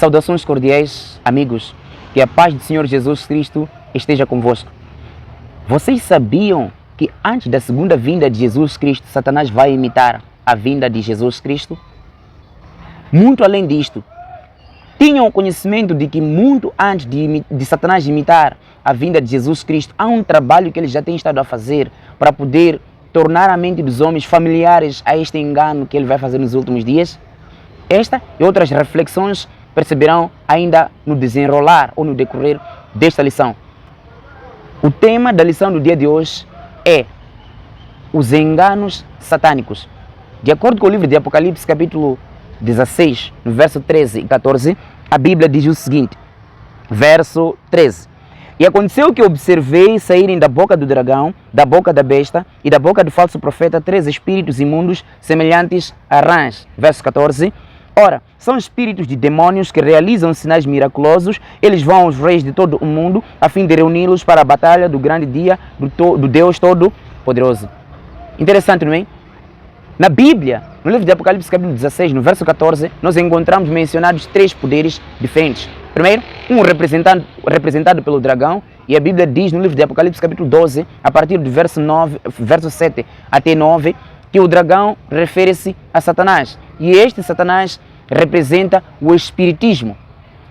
Saudações cordiais, amigos, que a paz do Senhor Jesus Cristo esteja convosco. Vocês sabiam que antes da segunda vinda de Jesus Cristo, Satanás vai imitar a vinda de Jesus Cristo? Muito além disto, tinham conhecimento de que muito antes de Satanás imitar a vinda de Jesus Cristo, há um trabalho que ele já tem estado a fazer para poder tornar a mente dos homens familiares a este engano que ele vai fazer nos últimos dias? Esta e outras reflexões perceberão ainda no desenrolar ou no decorrer desta lição. O tema da lição do dia de hoje é os enganos satânicos. De acordo com o livro de Apocalipse, capítulo 16, no verso 13 e 14, a Bíblia diz o seguinte, verso 13. E aconteceu que observei saírem da boca do dragão, da boca da besta e da boca do falso profeta 3 espíritos imundos semelhantes a rãs. Verso 14. Ora, são espíritos de demônios que realizam sinais miraculosos. Eles vão aos reis de todo o mundo a fim de reuni-los para a batalha do grande dia do Deus Todo-Poderoso. Interessante, não é? Na Bíblia, no livro de Apocalipse, capítulo 16, no verso 14, nós encontramos mencionados 3 poderes diferentes. Primeiro, um representado pelo dragão, e a Bíblia diz no livro de Apocalipse, capítulo 12, a partir do verso 7 até 9, que o dragão refere-se a Satanás. E este Satanás representa o espiritismo.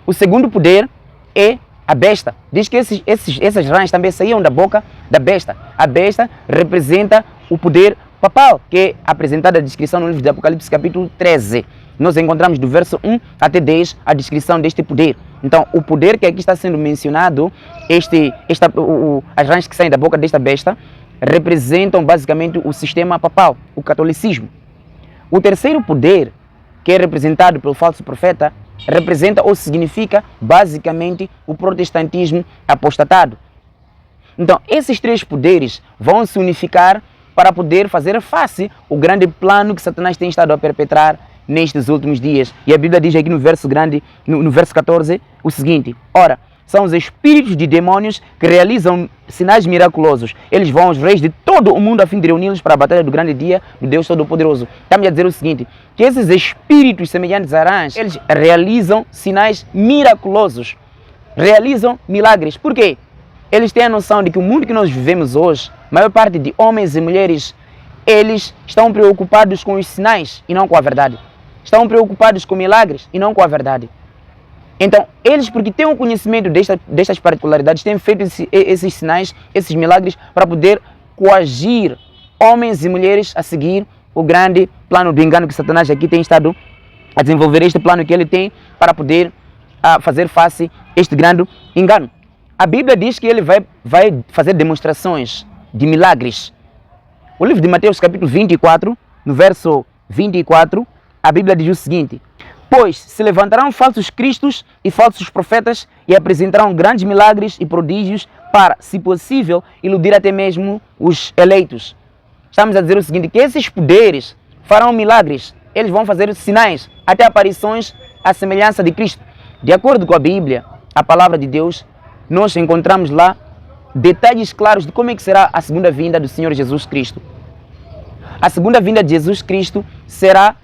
O segundo poder é a besta. Diz que essas rãs também saíam da boca da besta. A besta representa o poder papal, que é apresentada a descrição no livro de Apocalipse, capítulo 13. Nós encontramos do verso 1 até 10 a descrição deste poder. Então, o poder que aqui está sendo mencionado, as rãs que saem da boca desta besta, representam basicamente o sistema papal, o catolicismo. O terceiro poder, que é representado pelo falso profeta, representa ou significa basicamente o protestantismo apostatado. Então, esses 3 poderes vão se unificar para poder fazer face ao grande plano que Satanás tem estado a perpetrar nestes últimos dias. E a Bíblia diz aqui no verso 14 o seguinte: ora, são os espíritos de demônios que realizam sinais miraculosos. Eles vão aos reis de todo o mundo a fim de reuni-los para a batalha do grande dia do Deus Todo-Poderoso. Está-me a dizer o seguinte, que esses espíritos semelhantes a rãs, eles realizam sinais miraculosos, realizam milagres. Por quê? Eles têm a noção de que o mundo que nós vivemos hoje, a maior parte de homens e mulheres, eles estão preocupados com os sinais e não com a verdade. Estão preocupados com milagres e não com a verdade. Então, eles, porque têm um conhecimento destas particularidades, têm feito esses sinais, esses milagres, para poder coagir homens e mulheres a seguir o grande plano do engano que Satanás aqui tem estado a desenvolver, este plano que ele tem para poder fazer face a este grande engano. A Bíblia diz que ele vai fazer demonstrações de milagres. O livro de Mateus, capítulo 24, no verso 24, a Bíblia diz o seguinte: pois se levantarão falsos cristos e falsos profetas e apresentarão grandes milagres e prodígios para, se possível, iludir até mesmo os eleitos. Estamos a dizer o seguinte, que esses poderes farão milagres, eles vão fazer sinais, até aparições à semelhança de Cristo. De acordo com a Bíblia, a palavra de Deus, nós encontramos lá detalhes claros de como é que será a segunda vinda do Senhor Jesus Cristo. A segunda vinda de Jesus Cristo será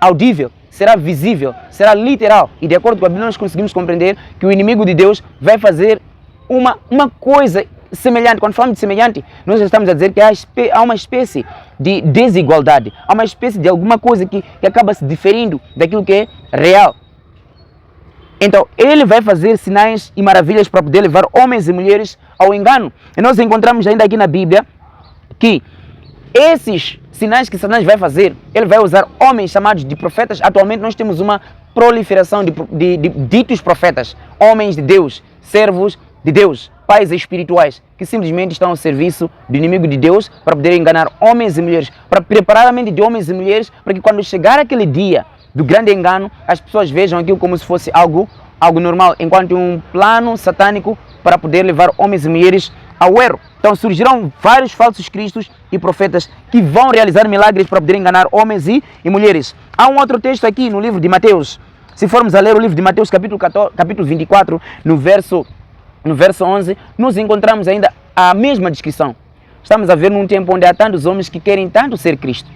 audível, será visível, será literal. E de acordo com a Bíblia nós conseguimos compreender que o inimigo de Deus vai fazer uma coisa semelhante. Quando falamos de semelhante, nós já estamos a dizer que há uma espécie de desigualdade, há uma espécie de alguma coisa que acaba se diferindo daquilo que é real. Então, ele vai fazer sinais e maravilhas para poder levar homens e mulheres ao engano. E nós encontramos ainda aqui na Bíblia que esses sinais que Satanás vai fazer, ele vai usar homens chamados de profetas. Atualmente nós temos uma proliferação de ditos profetas, homens de Deus, servos de Deus, pais espirituais, que simplesmente estão ao serviço do inimigo de Deus para poder enganar homens e mulheres, para preparar a mente de homens e mulheres para que quando chegar aquele dia do grande engano, as pessoas vejam aquilo como se fosse algo normal, enquanto um plano satânico para poder levar homens e mulheres ao erro. Então surgirão vários falsos cristos e profetas que vão realizar milagres para poder enganar homens e mulheres. Há um outro texto aqui no livro de Mateus. Se formos a ler o livro de Mateus, capítulo 24, no verso 11, nós encontramos ainda a mesma descrição. Estamos a ver num tempo onde há tantos homens que querem tanto ser Cristo,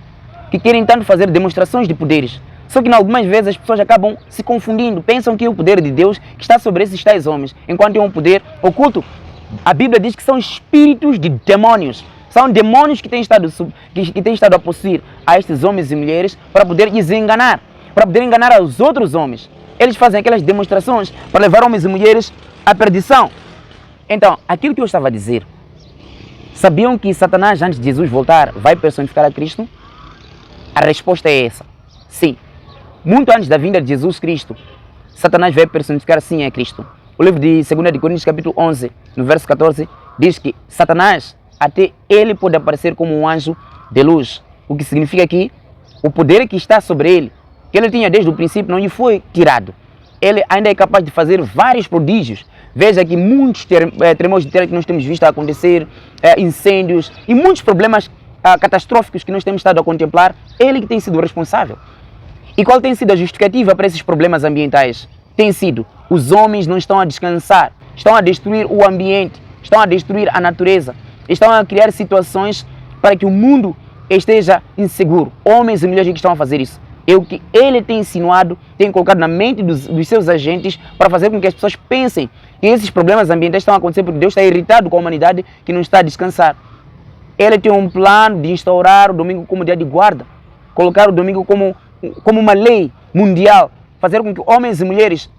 que querem tanto fazer demonstrações de poderes, Só que algumas vezes as pessoas acabam se confundindo, pensam que é o poder de Deus que está sobre esses tais homens, enquanto é um poder oculto. A Bíblia diz que são espíritos de demônios. São demônios que têm estado a possuir a estes homens e mulheres para poder lhes enganar, para poder enganar aos outros homens. Eles fazem aquelas demonstrações para levar homens e mulheres à perdição. Então, aquilo que eu estava a dizer, sabiam que Satanás, antes de Jesus voltar, vai personificar a Cristo? A resposta é essa. Sim. Muito antes da vinda de Jesus Cristo, Satanás vai personificar sim a Cristo. O livro de 2 de Coríntios, capítulo 11, no verso 14, diz que Satanás, até ele pode aparecer como um anjo de luz. O que significa que o poder que está sobre ele, que ele tinha desde o princípio, não lhe foi tirado. Ele ainda é capaz de fazer vários prodígios. Veja que muitos tremores de terra que nós temos visto acontecer, incêndios e muitos problemas catastróficos que nós temos estado a contemplar, ele que tem sido o responsável. E qual tem sido a justificativa para esses problemas ambientais? Tem sido, os homens não estão a descansar, estão a destruir o ambiente, estão a destruir a natureza, estão a criar situações para que o mundo esteja inseguro. Homens e mulheres que estão a fazer isso. É o que ele tem insinuado, tem colocado na mente dos seus agentes para fazer com que as pessoas pensem que esses problemas ambientais estão a acontecer porque Deus está irritado com a humanidade que não está a descansar. Ele tem um plano de instaurar o domingo como dia de guarda, colocar o domingo como uma lei mundial, fazer com que homens e mulheres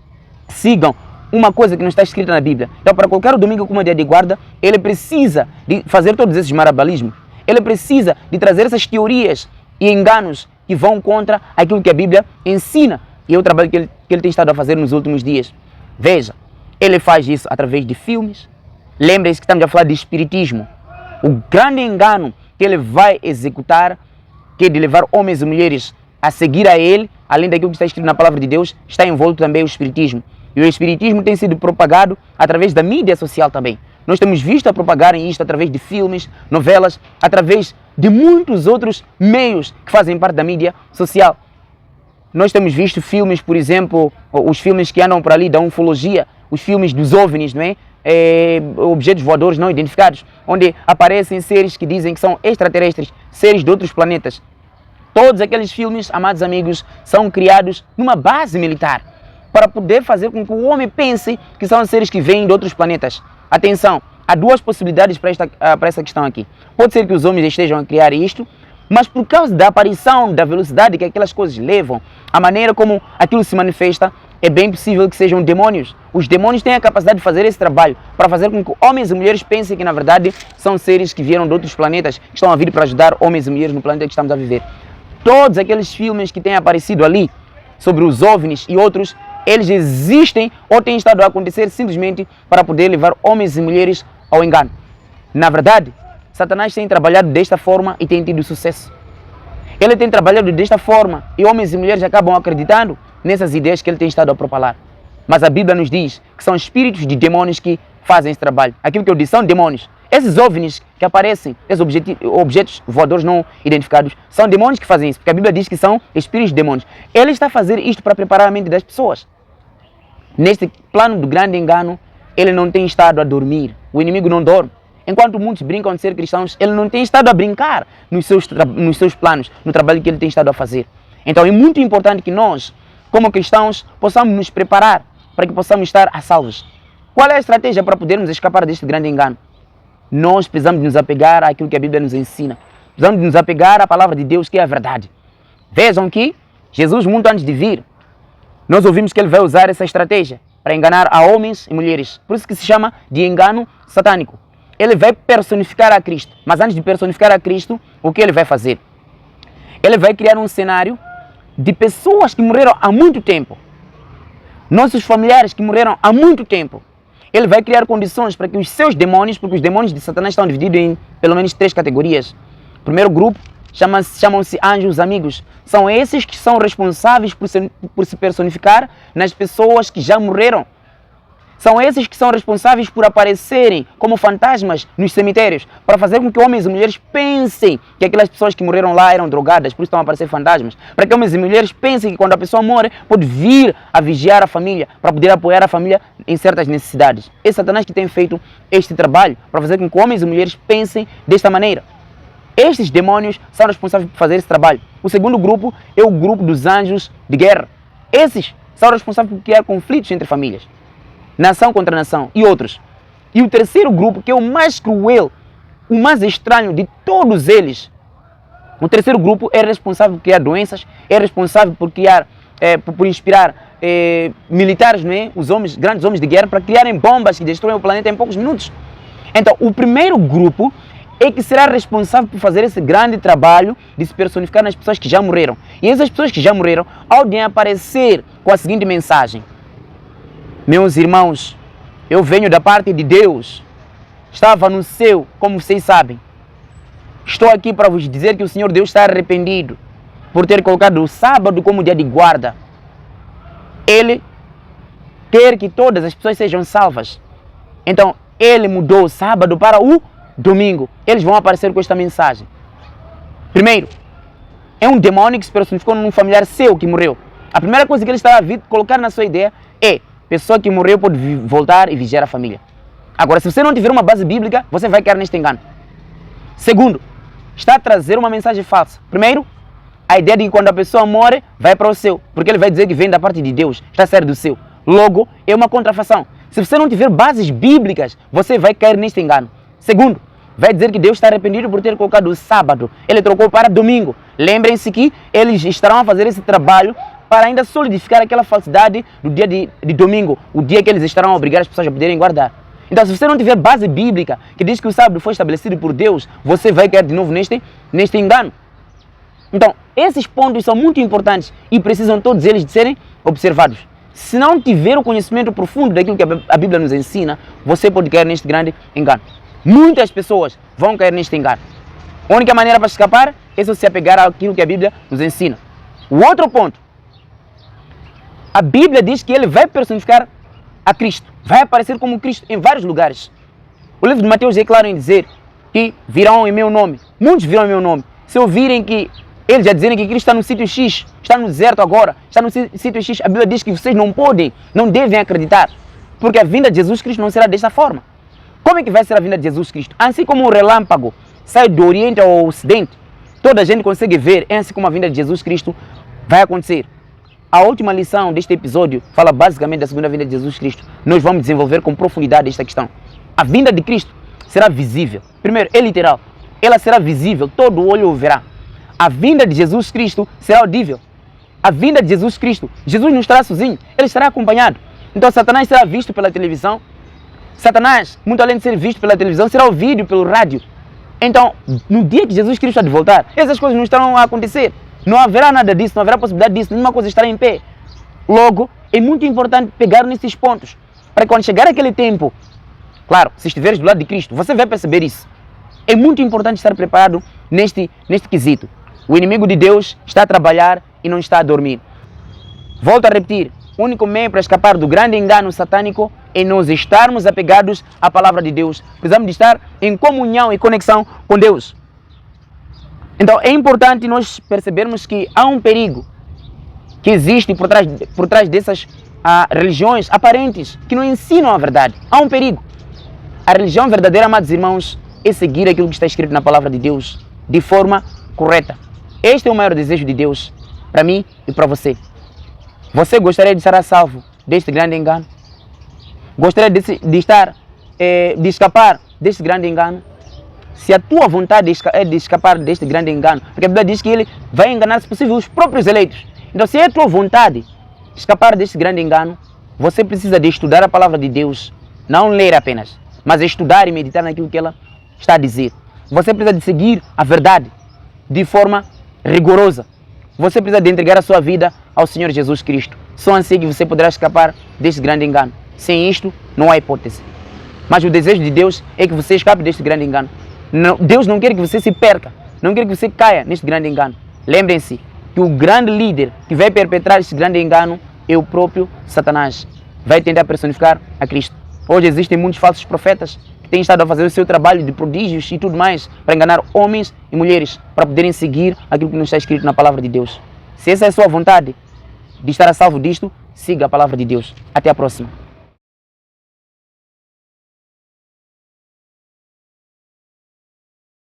sigam uma coisa que não está escrita na Bíblia. Então, para colocar o domingo como dia de guarda, ele precisa de fazer todos esses marabalismos. Ele precisa de trazer essas teorias e enganos que vão contra aquilo que a Bíblia ensina. E é o trabalho que ele tem estado a fazer nos últimos dias. Veja, ele faz isso através de filmes. Lembrem-se que estamos a falar de espiritismo. O grande engano que ele vai executar, que é de levar homens e mulheres a seguir a ele, além daquilo que está escrito na palavra de Deus, está envolto também o espiritismo. E o espiritismo tem sido propagado através da mídia social também. Nós temos visto a propagarem isto através de filmes, novelas, através de muitos outros meios que fazem parte da mídia social. Nós temos visto filmes, por exemplo, os filmes que andam por ali da ufologia, os filmes dos OVNIs, não é? Objetos voadores não identificados, onde aparecem seres que dizem que são extraterrestres, seres de outros planetas. Todos aqueles filmes, amados amigos, são criados numa base militar para poder fazer com que o homem pense que são seres que vêm de outros planetas. Atenção, há duas possibilidades para essa questão aqui. Pode ser que os homens estejam a criar isto, mas por causa da aparição, da velocidade que aquelas coisas levam, a maneira como aquilo se manifesta, é bem possível que sejam demônios. Os demônios têm a capacidade de fazer esse trabalho para fazer com que homens e mulheres pensem que, na verdade, são seres que vieram de outros planetas, que estão a vir para ajudar homens e mulheres no planeta que estamos a viver. Todos aqueles filmes que têm aparecido ali, sobre os OVNIs e outros, eles existem ou têm estado a acontecer simplesmente para poder levar homens e mulheres ao engano. Na verdade, Satanás tem trabalhado desta forma e tem tido sucesso. Ele tem trabalhado desta forma e homens e mulheres acabam acreditando nessas ideias que ele tem estado a propalar. Mas a Bíblia nos diz que são espíritos de demônios que fazem esse trabalho. Aquilo que eu disse são demônios. Esses OVNIs que aparecem, esses objetos voadores não identificados, são demônios que fazem isso, porque a Bíblia diz que são espíritos de demônios. Ele está a fazer isto para preparar a mente das pessoas. Neste plano do grande engano, ele não tem estado a dormir. O inimigo não dorme. Enquanto muitos brincam de ser cristãos, ele não tem estado a brincar nos seus planos, no trabalho que ele tem estado a fazer. Então é muito importante que nós, como cristãos, possamos nos preparar para que possamos estar a salvos. Qual é a estratégia para podermos escapar deste grande engano? Nós precisamos nos apegar àquilo que a Bíblia nos ensina. Precisamos nos apegar à palavra de Deus, que é a verdade. Vejam que Jesus, muito antes de vir, nós ouvimos que ele vai usar essa estratégia para enganar a homens e mulheres. Por isso que se chama de engano satânico. Ele vai personificar a Cristo. Mas antes de personificar a Cristo, o que ele vai fazer? Ele vai criar um cenário de pessoas que morreram há muito tempo. Nossos familiares que morreram há muito tempo. Ele vai criar condições para que os seus demônios, porque os demônios de Satanás estão divididos em pelo menos 3 categorias. O primeiro grupo chamam-se anjos amigos. São esses que são responsáveis por se personificar nas pessoas que já morreram. São esses que são responsáveis por aparecerem como fantasmas nos cemitérios, para fazer com que homens e mulheres pensem que aquelas pessoas que morreram lá eram drogadas, por isso estão a aparecer fantasmas. Para que homens e mulheres pensem que quando a pessoa morre, pode vir a vigiar a família, para poder apoiar a família em certas necessidades. É Satanás que tem feito este trabalho, para fazer com que homens e mulheres pensem desta maneira. Estes demônios são responsáveis por fazer esse trabalho. O segundo grupo é o grupo dos anjos de guerra. Esses são responsáveis por criar conflitos entre famílias, nação contra nação e outros. E o terceiro grupo, que é o mais cruel, o mais estranho de todos eles, o terceiro grupo é responsável por criar doenças, é responsável por criar, por inspirar militares, não é? Os homens, grandes homens de guerra, para criarem bombas que destroem o planeta em poucos minutos. Então, o primeiro grupo é que será responsável por fazer esse grande trabalho de se personificar nas pessoas que já morreram. E essas pessoas que já morreram, ao de aparecer com a seguinte mensagem: meus irmãos, eu venho da parte de Deus, estava no céu, como vocês sabem. Estou aqui para vos dizer que o Senhor Deus está arrependido por ter colocado o sábado como dia de guarda. Ele quer que todas as pessoas sejam salvas. Então, Ele mudou o sábado para o domingo. Eles vão aparecer com esta mensagem. Primeiro, é um demônio que se personificou num familiar seu que morreu. A primeira coisa que ele está a vir colocar na sua ideia é: pessoa que morreu pode voltar e vigiar a família. Agora, se você não tiver uma base bíblica, você vai cair neste engano. Segundo, está a trazer uma mensagem falsa. Primeiro, a ideia de que quando a pessoa morre, vai para o céu, porque ele vai dizer que vem da parte de Deus, está a sair do céu. Logo, é uma contrafação. Se você não tiver bases bíblicas, você vai cair neste engano. Segundo, vai dizer que Deus está arrependido por ter colocado o sábado. Ele trocou para domingo. Lembrem-se que eles estarão a fazer esse trabalho para ainda solidificar aquela falsidade do dia de domingo, o dia que eles estarão a obrigar as pessoas a poderem guardar. Então, se você não tiver base bíblica que diz que o sábado foi estabelecido por Deus, você vai cair de novo neste engano. Então, esses pontos são muito importantes e precisam todos eles de serem observados. Se não tiver o conhecimento profundo daquilo que a Bíblia nos ensina, você pode cair neste grande engano. Muitas pessoas vão cair neste engano. A única maneira para escapar é se apegar àquilo que a Bíblia nos ensina. O outro ponto, a Bíblia diz que ele vai personificar a Cristo, vai aparecer como Cristo em vários lugares. O livro de Mateus é claro em dizer que virão em meu nome, muitos virão em meu nome. Se ouvirem que eles já dizerem que Cristo está no sítio X, está no deserto agora, está no sítio X, a Bíblia diz que vocês não podem, não devem acreditar, porque a vinda de Jesus Cristo não será desta forma. Como é que vai ser a vinda de Jesus Cristo? Assim como o relâmpago sai do Oriente ao Ocidente, toda a gente consegue ver, é assim como a vinda de Jesus Cristo vai acontecer. A última lição deste episódio fala basicamente da segunda vinda de Jesus Cristo. Nós vamos desenvolver com profundidade esta questão. A vinda de Cristo será visível. Primeiro, é literal. Ela será visível, todo o olho o verá. A vinda de Jesus Cristo será audível. A vinda de Jesus Cristo, Jesus não estará sozinho, ele estará acompanhado. Então Satanás será visto pela televisão. Satanás, muito além de ser visto pela televisão, será ouvido pelo rádio. Então, no dia que Jesus Cristo está de voltar, essas coisas não estarão a acontecer. Não haverá nada disso, não haverá possibilidade disso, nenhuma coisa estará em pé. Logo, é muito importante pegar nesses pontos, para que quando chegar aquele tempo, claro, se estiveres do lado de Cristo, você vai perceber isso. É muito importante estar preparado neste quesito. O inimigo de Deus está a trabalhar e não está a dormir. Volto a repetir, o único meio para escapar do grande engano satânico é nós estarmos apegados à palavra de Deus. Precisamos de estar em comunhão e conexão com Deus. Então é importante nós percebermos que há um perigo que existe por trás dessas religiões aparentes que não ensinam a verdade. Há um perigo. A religião verdadeira, amados irmãos, é seguir aquilo que está escrito na palavra de Deus de forma correta. Este é o maior desejo de Deus para mim e para você. Você gostaria de estar salvo deste grande engano? Gostaria de escapar deste grande engano? Se a tua vontade é de escapar deste grande engano, porque a Bíblia diz que ele vai enganar, se possível, os próprios eleitos. Então, se é a tua vontade escapar deste grande engano, você precisa de estudar a palavra de Deus, não ler apenas, mas estudar e meditar naquilo que ela está a dizer. Você precisa de seguir a verdade de forma rigorosa. Você precisa de entregar a sua vida ao Senhor Jesus Cristo. Só assim que você poderá escapar deste grande engano. Sem isto, não há hipótese. Mas o desejo de Deus é que você escape deste grande engano. Não, Deus não quer que você se perca, não quer que você caia neste grande engano. Lembrem-se que o grande líder que vai perpetrar este grande engano é o próprio Satanás. Vai tentar personificar a Cristo. Hoje existem muitos falsos profetas que têm estado a fazer o seu trabalho de prodígios e tudo mais para enganar homens e mulheres para poderem seguir aquilo que não está escrito na palavra de Deus. Se essa é a sua vontade de estar a salvo disto, siga a palavra de Deus. Até a próxima.